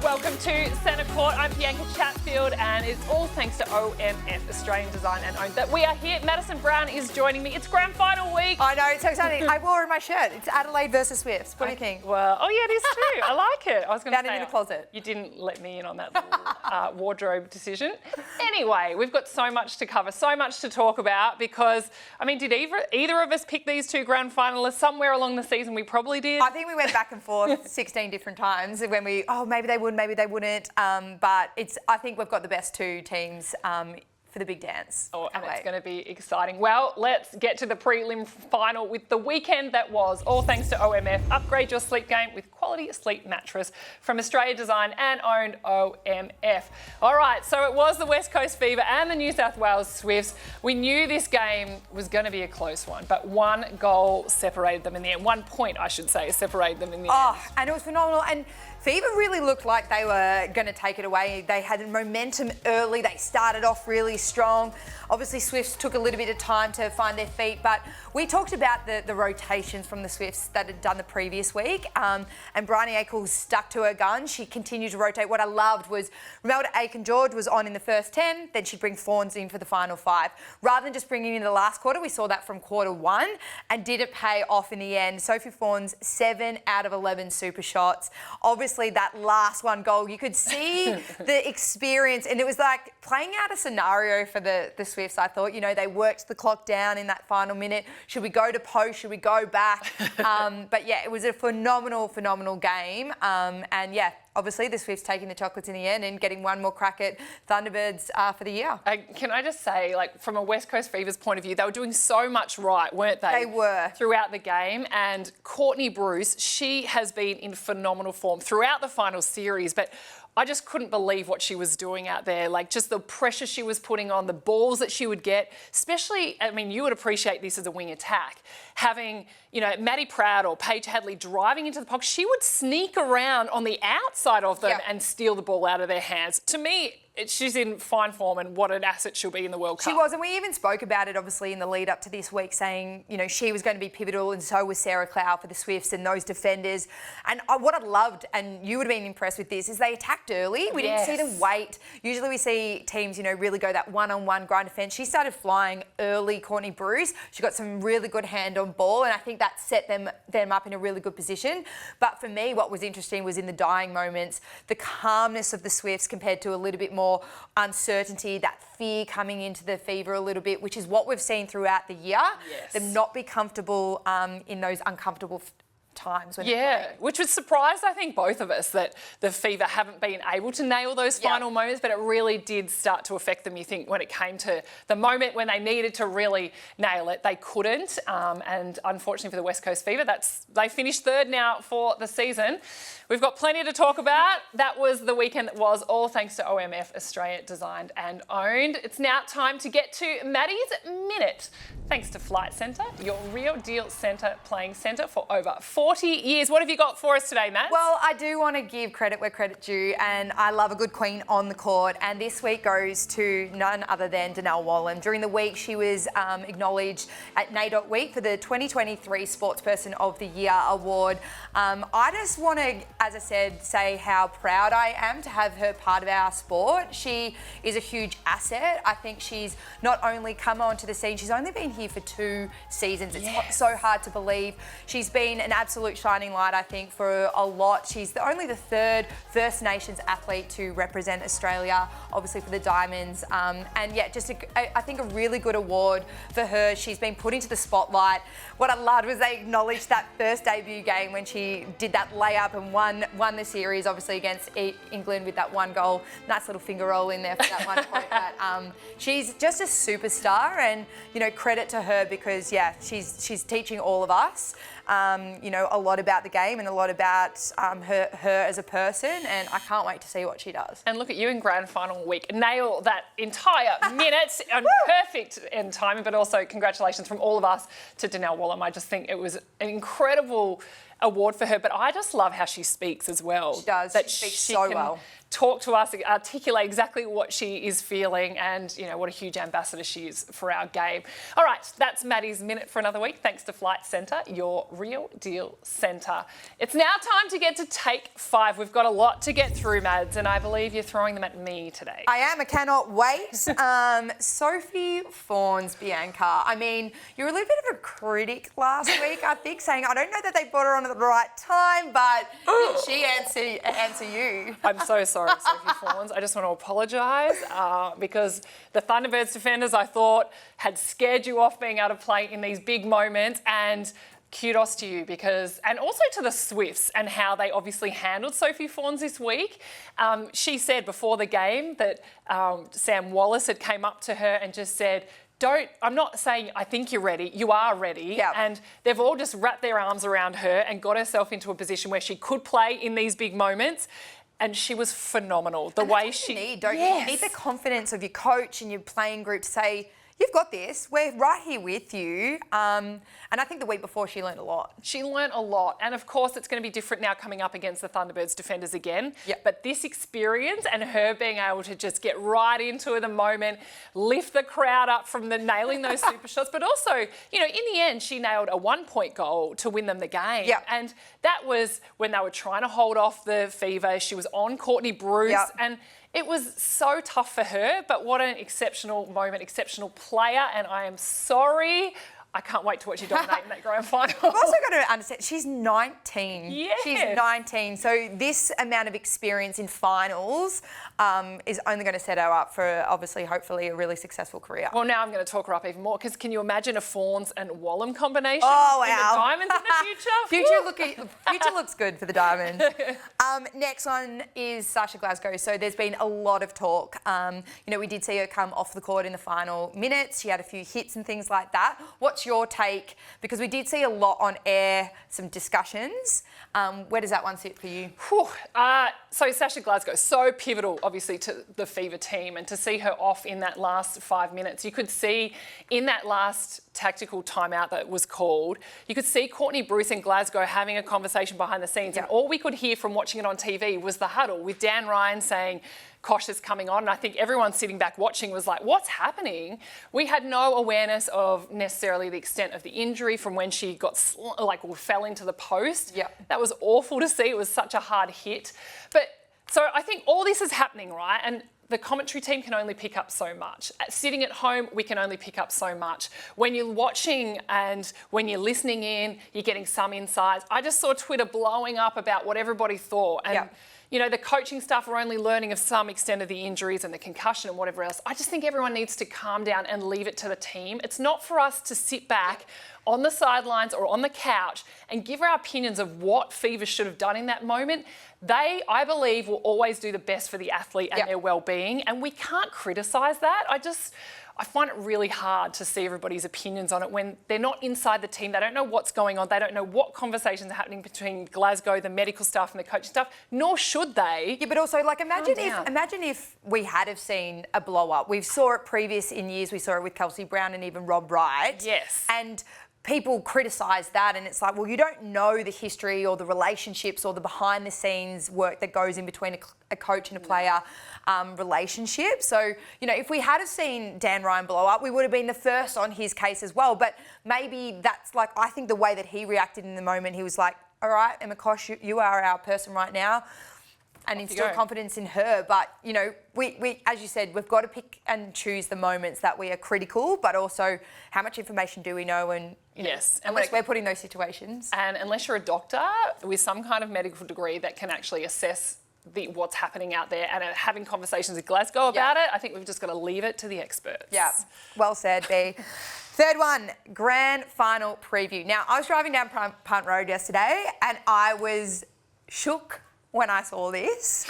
welcome to Centre Court. I'm Bianca Chatfield and it's all thanks to OMF, Australian Design and Owned, that we are here. Madison Brown is joining me. It's grand final week. I know, it's so exciting. I wore it in my shirt. It's Adelaide versus Swifts. What do you think? Well, oh yeah, it is too. I like it. I was going to say. Down in the closet. You didn't let me in on that little wardrobe decision. Anyway, we've got so much to cover, so much to talk about because, I mean, did either of us pick these two grand finalists? Somewhere along the season we probably did. I think we went back and forth 16 different times when we, maybe they would, maybe they wouldn't. But I think we've got the best two teams for the big dance. Oh, and it's going to be exciting. Well, let's get to the prelim final with the weekend that was. All thanks to OMF. Upgrade your sleep game with quality sleep mattress from Australia Design and Owned OMF. All right, so it was the West Coast Fever and the New South Wales Swifts. We knew this game was going to be a close one, but one goal separated them in the end. 1 point, I should say, separated them in the end. And it was phenomenal. And Fever really looked like they were going to take it away. They had momentum early. They started off really strong. Obviously, Swifts took a little bit of time to find their feet, but we talked about the rotations from the Swifts that had done the previous week, and Bryony Ackles stuck to her guns. She continued to rotate. What I loved was Romelda Aiken-George was on in the first 10, then she'd bring Fawns in for the final 5. Rather than just bringing in the last quarter, we saw that from quarter 1 and didn't pay off in the end. Sophie Fawns, 7 out of 11 super shots. Obviously, that last one goal, you could see the experience, and it was like playing out a scenario for the Swifts. I thought, they worked the clock down in that final minute. Should we go to post? Should we go back? But yeah, it was a phenomenal game. And yeah, obviously the Swifts taking the chocolates in the end and getting one more crack at Thunderbirds for the year. Can I just say, from a West Coast Fever's point of view, they were doing so much right, weren't they? They were. Throughout the game. And Courtney Bruce, she has been in phenomenal form throughout the final series, but I just couldn't believe what she was doing out there. Just the pressure she was putting on, the balls that she would get, especially, I mean, you would appreciate this as a wing attack. Having, Maddie Proud or Paige Hadley driving into the pocket, she would sneak around on the outside of them and steal the ball out of their hands. To me, she's in fine form and what an asset she'll be in the World Cup. She was, and we even spoke about it, obviously, in the lead up to this week, saying, she was going to be pivotal, and so was Sarah Clow for the Swifts and those defenders. And what I loved, and you would have been impressed with this, is they attacked early. We didn't see them wait. Usually we see teams, really go that one-on-one grind defence. She started flying early, Courtney Bruce. She got some really good hand on ball, and I think that set them up in a really good position. But for me, what was interesting was in the dying moments, the calmness of the Swifts compared to a little bit more uncertainty, that fear coming into the Fever a little bit, which is what we've seen throughout the year. Yes. Them not be comfortable in those uncomfortable times. Which was surprised, I think, both of us, that the Fever haven't been able to nail those final moments, but it really did start to affect them, you think, when it came to the moment when they needed to really nail it. They couldn't, and unfortunately for the West Coast Fever, they finished third now for the season. We've got plenty to talk about. That was the weekend that was, all thanks to OMF, Australia Designed and Owned. It's now time to get to Maddies Minute. Thanks to Flight Centre, your real deal centre, playing centre for over 40 years. What have you got for us today, Matt? Well, I do want to give credit where credit's due, and I love a good queen on the court. And this week goes to none other than Donnell Wallam. During the week, she was acknowledged at NAIDOC Week for the 2023 Sportsperson of the Year award. I just want to, as I said, say how proud I am to have her part of our sport. She is a huge asset. I think she's not only come onto the scene, she's only been here for 2 seasons. It's so hard to believe. She's been an absolute shining light, I think, for a lot. She's only the 3rd First Nations athlete to represent Australia, obviously for the Diamonds. And yeah, just I think a really good award for her. She's been put into the spotlight. What I loved was they acknowledged that first debut game when she did that layup and won the series, obviously against England with that 1 goal. Nice little finger roll in there for that 1 point. But she's just a superstar, and credit to her because she's teaching all of us a lot about the game and a lot about her as a person, and I can't wait to see what she does. And look at you in grand final week, nail that entire minute and perfect end timing, but also congratulations from all of us to Donnell Wallam. I just think it was an incredible award for her, but I just love how she speaks as well. She does. That she speaks so can well. Talk to us, articulate exactly what she is feeling, and what a huge ambassador she is for our game. All right, that's Maddies Minute for another week. Thanks to Flight Centre, your real deal centre. It's now time to get to Take 5. We've got a lot to get through, Mads, and I believe you're throwing them at me today. I am. I cannot wait. Sophie Fawns, Bianca. I mean, you were a little bit of a critic last week, I think, saying, I don't know that they brought her on at the right time, but did she answer you? I'm so sorry, Sophie Fawns. I just want to apologise because the Thunderbirds defenders, I thought, had scared you off being able to play in these big moments, and kudos to you and also to the Swifts and how they obviously handled Sophie Fawns this week. She said before the game that Sam Wallace had came up to her and just said, I'm not saying I think you're ready, you are ready. Yep. And they've all just wrapped their arms around her and got herself into a position where she could play in these big moments. And she was phenomenal. The way she... You need, don't you? You need the confidence of your coach and your playing group to say, you've got this, we're right here with you. And I think the week before she learned a lot. She learnt a lot. And of course, it's going to be different now coming up against the Thunderbirds defenders again. Yep. But this experience and her being able to just get right into the moment, lift the crowd up from nailing those super shots, but also, in the end, she nailed a 1-point goal to win them the game. Yep. And that was when they were trying to hold off the Fever. She was on Courtney Bruce. Yep. And it was so tough for her, but what an exceptional moment, exceptional player. And I am sorry. I can't wait to watch you dominate in that grand final. I've also got to understand, she's 19. Yes. She's 19. So this amount of experience in finals is only going to set her up for, obviously, hopefully, a really successful career. Well, now I'm going to talk her up even more, because can you imagine a Fawns and Wallam combination? Oh, wow. In the Diamonds in the future? Future looks good for the Diamonds. Next one is Sasha Glasgow. So there's been a lot of talk. We did see her come off the court in the final minutes. She had a few hits and things like that. What's your take? Because we did see a lot on air, some discussions. Where does that one sit for you? So Sasha Glasgow, so pivotal, obviously, to the Fever team, and to see her off in that last 5 minutes. You could see in that last tactical timeout that was called, you could see Courtney Bruce and Glasgow having a conversation behind the scenes, and all we could hear from watching it on TV was the huddle with Dan Ryan saying, Kosh is coming on, and I think everyone sitting back watching was like, what's happening? We had no awareness of necessarily the extent of the injury from when she got fell into the post. Yep. That was awful to see. It was such a hard hit. But so I think all this is happening, right? And the commentary team can only pick up so much. Sitting at home, we can only pick up so much. When you're watching and when you're listening in, you're getting some insights. I just saw Twitter blowing up about what everybody thought. And the coaching staff are only learning of some extent of the injuries and the concussion and whatever else. I just think everyone needs to calm down and leave it to the team. It's not for us to sit back on the sidelines or on the couch and give our opinions of what Fever should have done in that moment. They, I believe, will always do the best for the athlete and their well-being, and we can't criticise that. I find it really hard to see everybody's opinions on it when they're not inside the team. They don't know what's going on. They don't know what conversations are happening between Glasgow, the medical staff and the coaching staff, nor should they. Yeah, but also, imagine if we had have seen a blow-up. We saw it previous in years. We saw it with Kelsey Brown and even Rob Wright. Yes. And people criticise that, and it's like, well, you don't know the history or the relationships or the behind-the-scenes work that goes in between a coach and a player relationship. So, if we had have seen Dan Ryan blow up, we would have been the first on his case as well. But maybe that's I think the way that he reacted in the moment, he was like, all right, Emma Kosh, you are our person right now. And instill confidence in her. But, we, as you said, we've got to pick and choose the moments that we are critical, but also how much information do we know, and yes, unless we're put in those situations. And unless you're a doctor with some kind of medical degree that can actually assess what's happening out there and having conversations with Glasgow about it, I think we've just got to leave it to the experts. Yeah, well said, B. Third one, grand final preview. Now, I was driving down Punt Road yesterday and I was shook when I saw this.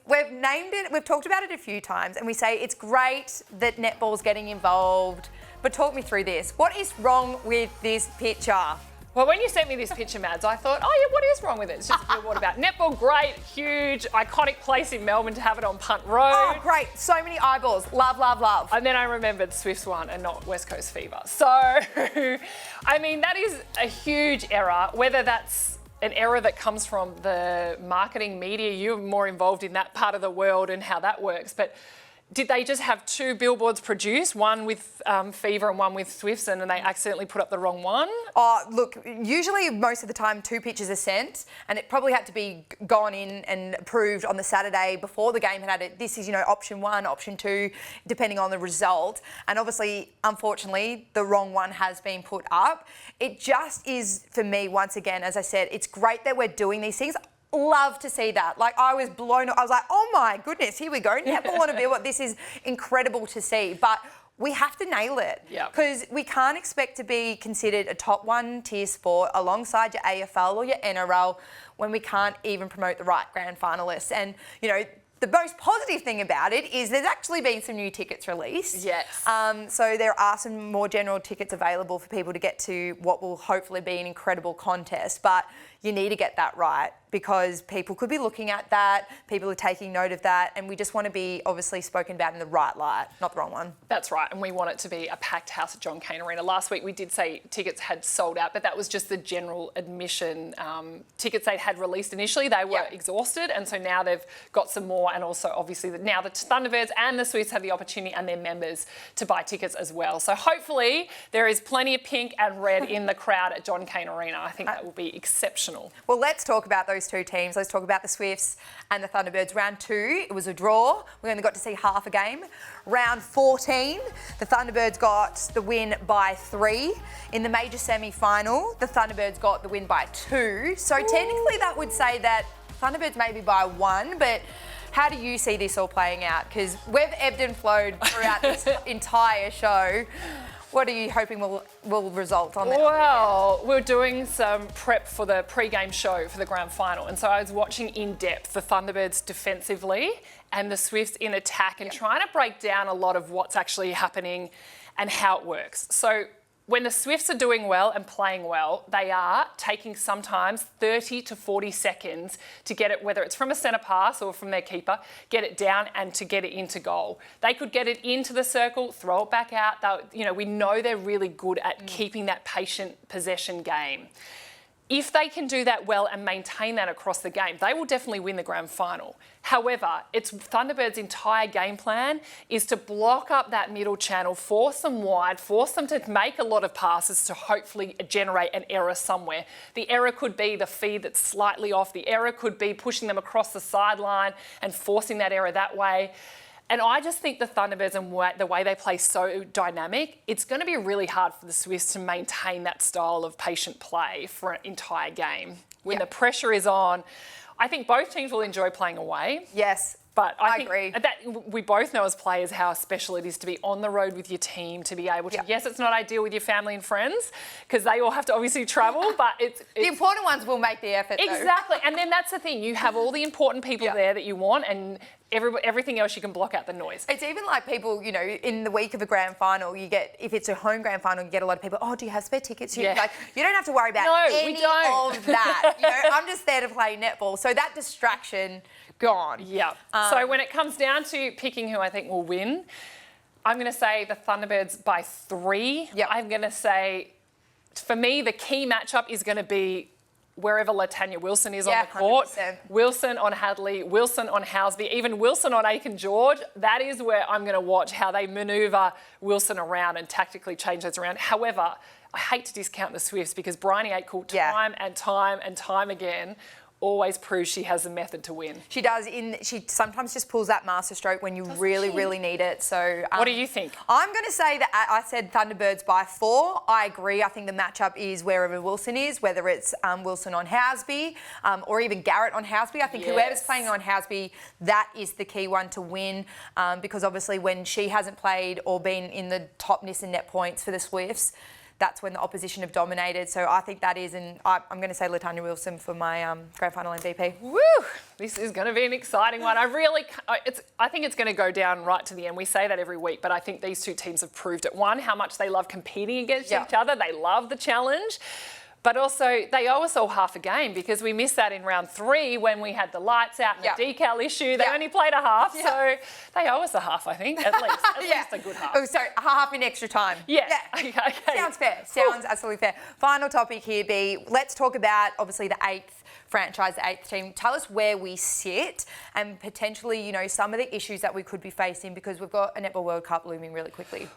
We've named it, we've talked about it a few times, and we say it's great that netball's getting involved, but talk me through this. What is wrong with this picture? Well, when you sent me this picture, Mads, I thought, oh yeah, what is wrong with it? It's just, what about netball? Great, huge, iconic place in Melbourne to have it on Punt Road. Oh, great. So many eyeballs. Love, love, love. And then I remembered Swifts won and not West Coast Fever. So, I mean, that is a huge error. Whether that's an error that comes from the marketing media, you're more involved in that part of the world and how that works. But did they just have two billboards produced, one with Fever and one with Swifts, and they accidentally put up the wrong one? Oh, look, usually most of the time 2 pictures are sent, and it probably had to be gone in and approved on the Saturday before the game had it. This is, option 1, option 2, depending on the result. And obviously, unfortunately, the wrong one has been put up. It just is, for me, once again, as I said, it's great that we're doing these things. Love to see that. Like, I was blown up. I was like, oh my goodness, here we go. Netball on a billboard. This is incredible to see. But we have to nail it. Because we can't expect to be considered a top 1 tier sport alongside your AFL or your NRL when we can't even promote the right grand finalists. And, the most positive thing about it is there's actually been some new tickets released. Yes. So there are some more general tickets available for people to get to what will hopefully be an incredible contest. But you need to get that right, because people could be looking at that, people are taking note of that, and we just want to be obviously spoken about in the right light, not the wrong one. That's right, and we want it to be a packed house at John Cain Arena. Last week we did say tickets had sold out, but that was just the general admission. Tickets they had released initially, they were exhausted, and so now they've got some more, and also obviously now the Thunderbirds and the Swifts have the opportunity, and their members, to buy tickets as well. So hopefully there is plenty of pink and red in the crowd at John Cain Arena. I think that will be exceptional. Well, let's talk about those 2 teams. Let's talk about the Swifts and the Thunderbirds. Round 2, it was a draw. We only got to see half a game. Round 14, the Thunderbirds got the win by 3. In the major semi-final, the Thunderbirds got the win by 2. So technically that would say that Thunderbirds maybe by 1, but how do you see this all playing out? Because we've ebbed and flowed throughout this entire show. What are you hoping will result on that? Well, we're doing some prep for the pre-game show for the grand final, and so I was watching in depth the Thunderbirds defensively and the Swifts in attack, and trying to break down a lot of what's actually happening and how it works. So when the Swifts are doing well and playing well, they are taking sometimes 30 to 40 seconds to get it, whether it's from a centre pass or from their keeper, get it down and to get it into goal. They could get it into the circle, throw it back out. We know they're really good at keeping that patient possession game. If they can do that well and maintain that across the game, they will definitely win the grand final. However, it's Thunderbirds' entire game plan is to block up that middle channel, force them wide, force them to make a lot of passes to hopefully generate an error somewhere. The error could be the feed that's slightly off. The error could be pushing them across the sideline and forcing that error that way. And I just think the Thunderbirds and the way they play so dynamic, it's going to be really hard for the Swifts to maintain that style of patient play for an entire game. When the pressure is on, I think both teams will enjoy playing away. Yes. But I think agree. That we both know as players how special it is to be on the road with your team, to be able to, yes, it's not ideal with your family and friends because they all have to obviously travel, but it's the important ones will make the effort, exactly. And then that's the thing, you have all the important people there that you want, and everything else you can block out the noise. It's even like people, in the week of a grand final, you get, if it's a home grand final, you get a lot of people, oh, do you have spare tickets? You don't have to worry about any of that. I'm just there to play netball. So that distraction, gone. Yeah. So when it comes down to picking who I think will win, I'm going to say the Thunderbirds by 3. Yep. I'm going to say, for me, the key matchup is going to be wherever Latanya Wilson is on the court. 100%. Wilson on Hadley, Wilson on Housby, even Wilson on Aiken George. That is where I'm going to watch how they manoeuvre Wilson around and tactically change those around. However, I hate to discount the Swifts because Bryony Aikul time and time and time again always proves she has a method to win. She does. She sometimes just pulls that master stroke when you really need it. So what do you think? I'm going to say that I said Thunderbirds by 4. I agree. I think the matchup is wherever Wilson is, whether it's Wilson on Housby or even Garrett on Housby. I think whoever's playing on Housby, that is the key one to win because obviously when she hasn't played or been in the topness in net points for the Swifts, that's when the opposition have dominated. So I think that is, and I'm going to say Latanya Wilson for my grand final MVP. Woo! This is going to be an exciting one. I think it's going to go down right to the end. We say that every week, but I think these two teams have proved it. One, how much they love competing against each other. They love the challenge. But also, they owe us all half a game because we missed that in round 3 when we had the lights out and the decal issue. They only played a half, so they owe us a half, I think, at least. At least a good half. Oh, so half in extra time. Yeah. Okay. Sounds fair. Sounds absolutely fair. Final topic here, B. Let's talk about, obviously, the 8th franchise, the 8th team. Tell us where we sit and potentially, some of the issues that we could be facing because we've got a Netball World Cup looming really quickly.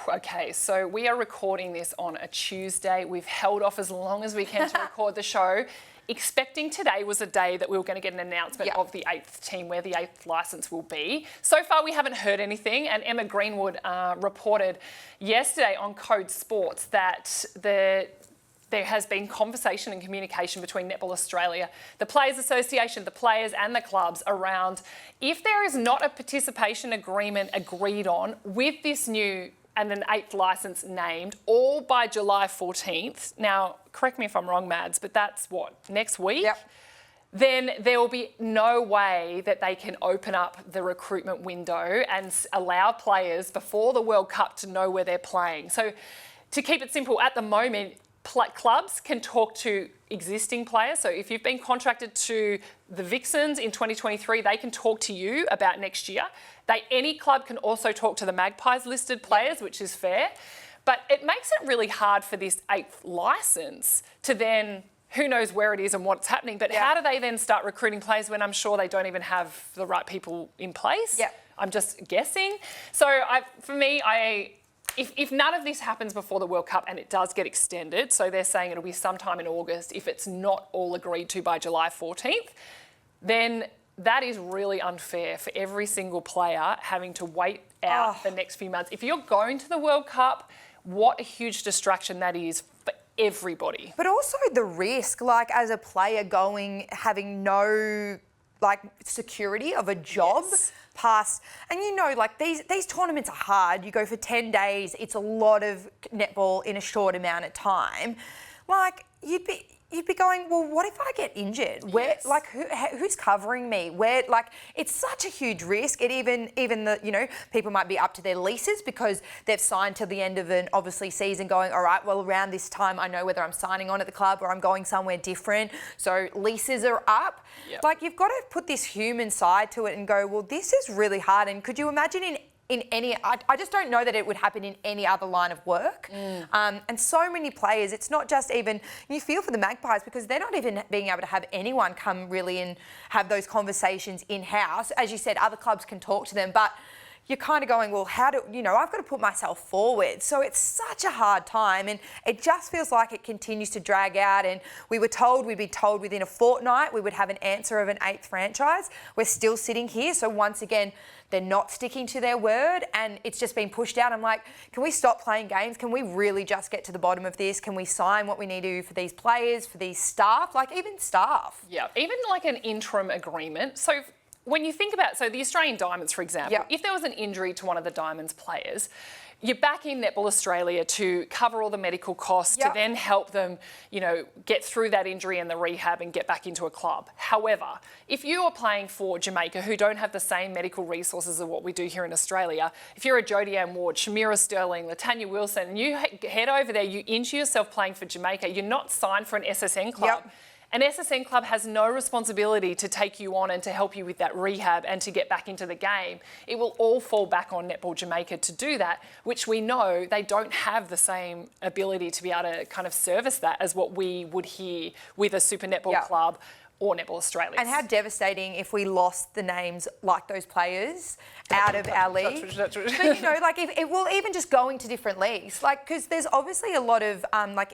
Okay, so we are recording this on a Tuesday. We've held off as long as we can to record the show. Expecting today was a day that we were going to get an announcement of the 8th team, where the 8th licence will be. So far, we haven't heard anything, and Emma Greenwood reported yesterday on Code Sports that there has been conversation and communication between Netball Australia, the Players Association, the players and the clubs around if there is not a participation agreement agreed on with this new and an 8th licence named, all by July 14th. Now, correct me if I'm wrong, Mads, but that's what, next week? Yep. Then there will be no way that they can open up the recruitment window and allow players before the World Cup to know where they're playing. So to keep it simple, at the moment, clubs can talk to existing players. So if you've been contracted to the Vixens in 2023, they can talk to you about next year. Any club can also talk to the Magpies listed players, which is fair. But it makes it really hard for this 8th licence to then, who knows where it is and what's happening, but how do they then start recruiting players when I'm sure they don't even have the right people in place? I'm just guessing. So for me, if none of this happens before the World Cup and it does get extended, so they're saying it'll be sometime in August, if it's not all agreed to by July 14th, then that is really unfair for every single player having to wait out the next few months. If you're going to the World Cup, what a huge distraction that is for everybody. But also the risk, as a player having no, security of a job. Past, and these tournaments are hard. You go for 10 days. It's a lot of netball in a short amount of time. You'd be going, well, what if I get injured? Where, who's covering me? Where, it's such a huge risk. It even the, people might be up to their leases because they've signed till the end of an obviously season going, all right, well, around this time, I know whether I'm signing on at the club or I'm going somewhere different. So leases are up. You've got to put this human side to it and go, well, this is really hard. And could you imagine in any, I just don't know that it would happen in any other line of work. And so many players, it's not just even, you feel for the Magpies because they're not even being able to have anyone come really and have those conversations in-house. As you said, other clubs can talk to them, but you're kind of going, well, I've got to put myself forward. So it's such a hard time and it just feels like it continues to drag out. And we'd be told within a fortnight we would have an answer of an 8th franchise. We're still sitting here. So once again, they're not sticking to their word and it's just been pushed out. I'm like, can we stop playing games? Can we really just get to the bottom of this? Can we sign what we need to do for these players, for these staff, even staff? Yeah, even an interim agreement. So when you think about, the Australian Diamonds, for example, if there was an injury to one of the Diamonds players, you're back in Netball Australia to cover all the medical costs, to then help them, get through that injury and the rehab and get back into a club. However, if you are playing for Jamaica, who don't have the same medical resources as what we do here in Australia, if you're a Jodie Ann Ward, Shamira Sterling, Latanya Wilson, and you head over there, you injure yourself playing for Jamaica, you're not signed for an SSN club. An SSN club has no responsibility to take you on and to help you with that rehab and to get back into the game. It will all fall back on Netball Jamaica to do that, which we know they don't have the same ability to be able to kind of service that as what we would hear with a Super Netball club or Netball Australia. And how devastating if we lost the names like those players out of our league. But if it will even just going to different leagues, because there's obviously a lot of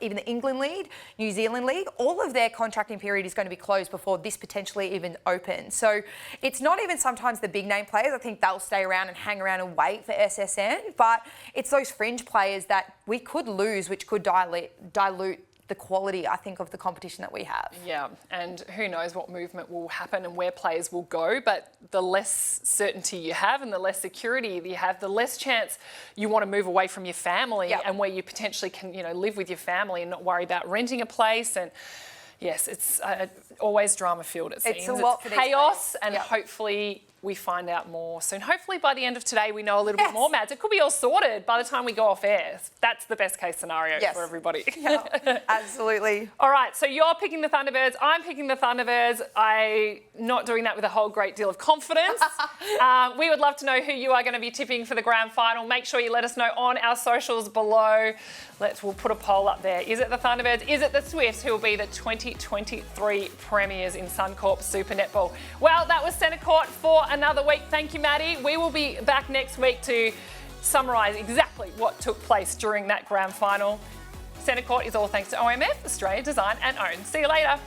even the England League, New Zealand League, all of their contracting period is going to be closed before this potentially even opens. So it's not even sometimes the big name players. I think they'll stay around and hang around and wait for SSN, but it's those fringe players that we could lose, which could dilute the quality, I think, of the competition that we have. Yeah, and who knows what movement will happen and where players will go, but the less certainty you have and the less security you have, the less chance you want to move away from your family and where you potentially can, live with your family and not worry about renting a place. And yes, it's always drama-filled, it seems. It's a lot for these chaos, players. and hopefully we find out more soon. Hopefully by the end of today we know a little bit more, Mads. It could be all sorted by the time we go off air. That's the best case scenario for everybody. Yeah, absolutely. All right, so you're picking the Thunderbirds, I'm picking the Thunderbirds. I'm not doing that with a whole great deal of confidence. We would love to know who you are going to be tipping for the grand final. Make sure you let us know on our socials below. We'll put a poll up there. Is it the Thunderbirds? Is it the Swifts who will be the 2023 premiers in Suncorp Super Netball? Well, that was Centre Court for another week. Thank you, Maddie. We will be back next week to summarise exactly what took place during that grand final. Centre Court is all thanks to OMF, Australia Design and Own. See you later.